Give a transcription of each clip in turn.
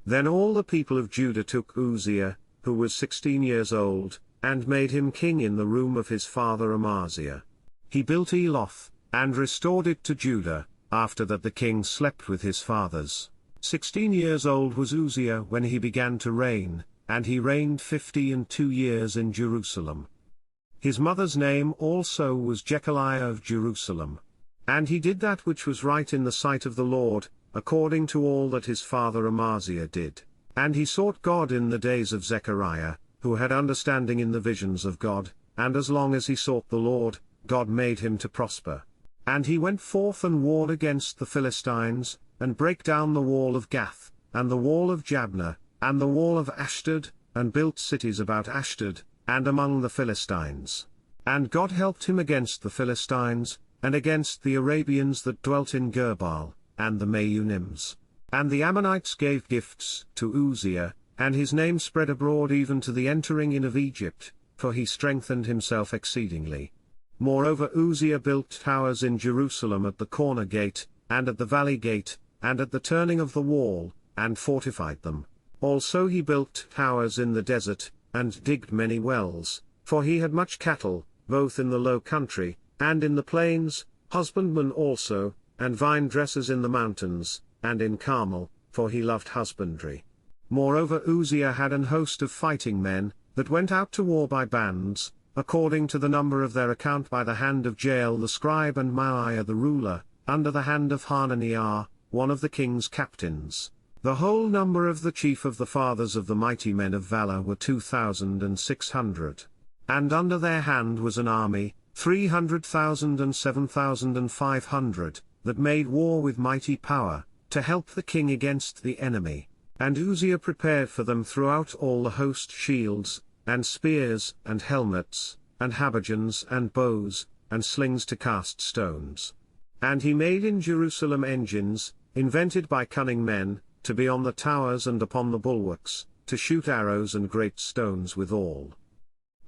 Then all the people of Judah took Uzziah, who was 16 years old, and made him king in the room of his father Amaziah. He built Eloth, and restored it to Judah. After that the king slept with his fathers. 16 years old was Uzziah when he began to reign, and he reigned 52 years in Jerusalem. His mother's name also was Jechaliah of Jerusalem. And he did that which was right in the sight of the Lord, according to all that his father Amaziah did. And he sought God in the days of Zechariah, who had understanding in the visions of God, and as long as he sought the Lord, God made him to prosper. And he went forth and warred against the Philistines, and brake down the wall of Gath, and the wall of Jabneh, and the wall of Ashdod, and built cities about Ashdod, and among the Philistines. And God helped him against the Philistines, and against the Arabians that dwelt in Gerbal, and the Meunims. And the Ammonites gave gifts to Uzziah, and his name spread abroad even to the entering in of Egypt, for he strengthened himself exceedingly. Moreover Uzziah built towers in Jerusalem at the corner gate, and at the valley gate, and at the turning of the wall, and fortified them. Also he built towers in the desert, and digged many wells, for he had much cattle, both in the low country, and in the plains, husbandmen also, and vine dressers in the mountains, and in Carmel, for he loved husbandry. Moreover Uzziah had an host of fighting men, that went out to war by bands, according to the number of their account by the hand of Jael the scribe and Maaiah the ruler, under the hand of Hananiah, one of the king's captains. The whole number of the chief of the fathers of the mighty men of valor were 2,600. And under their hand was an army, 300,000 and 7,500, that made war with mighty power, to help the king against the enemy. And Uzziah prepared for them throughout all the host shields, and spears, and helmets, and habergeons, and bows, and slings to cast stones. And he made in Jerusalem engines, invented by cunning men, to be on the towers and upon the bulwarks, to shoot arrows and great stones withal.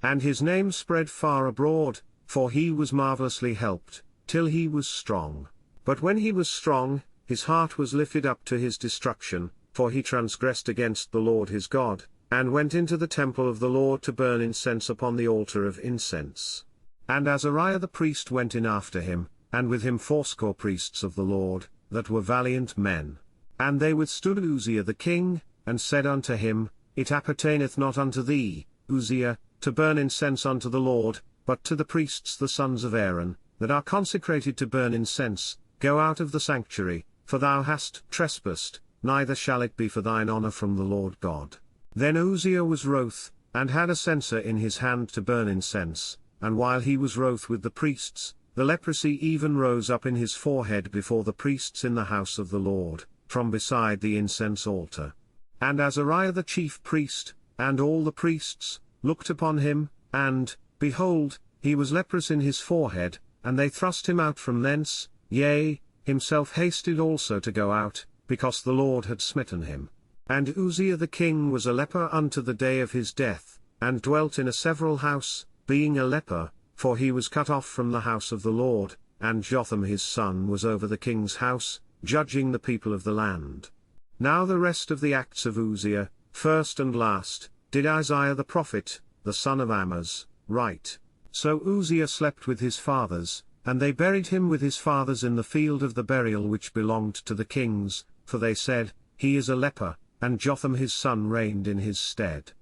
And his name spread far abroad, for he was marvellously helped, till he was strong. But when he was strong, his heart was lifted up to his destruction, for he transgressed against the Lord his God, and went into the temple of the Lord to burn incense upon the altar of incense. And Azariah the priest went in after him, and with him 80 priests of the Lord, that were valiant men. And they withstood Uzziah the king, and said unto him, It appertaineth not unto thee, Uzziah, to burn incense unto the Lord, but to the priests the sons of Aaron, that are consecrated to burn incense. Go out of the sanctuary, for thou hast trespassed, neither shall it be for thine honor from the Lord God. Then Uzziah was wroth, and had a censer in his hand to burn incense, and while he was wroth with the priests, the leprosy even rose up in his forehead before the priests in the house of the Lord, from beside the incense altar. And Azariah the chief priest, and all the priests, looked upon him, and, behold, he was leprous in his forehead, and they thrust him out from thence, yea, himself hasted also to go out, because the Lord had smitten him. And Uzziah the king was a leper unto the day of his death, and dwelt in a several house, being a leper, for he was cut off from the house of the Lord, and Jotham his son was over the king's house, judging the people of the land. Now the rest of the acts of Uzziah, first and last, did Isaiah the prophet, the son of Amoz, write. So Uzziah slept with his fathers, and they buried him with his fathers in the field of the burial which belonged to the kings, for they said, He is a leper, and Jotham his son reigned in his stead.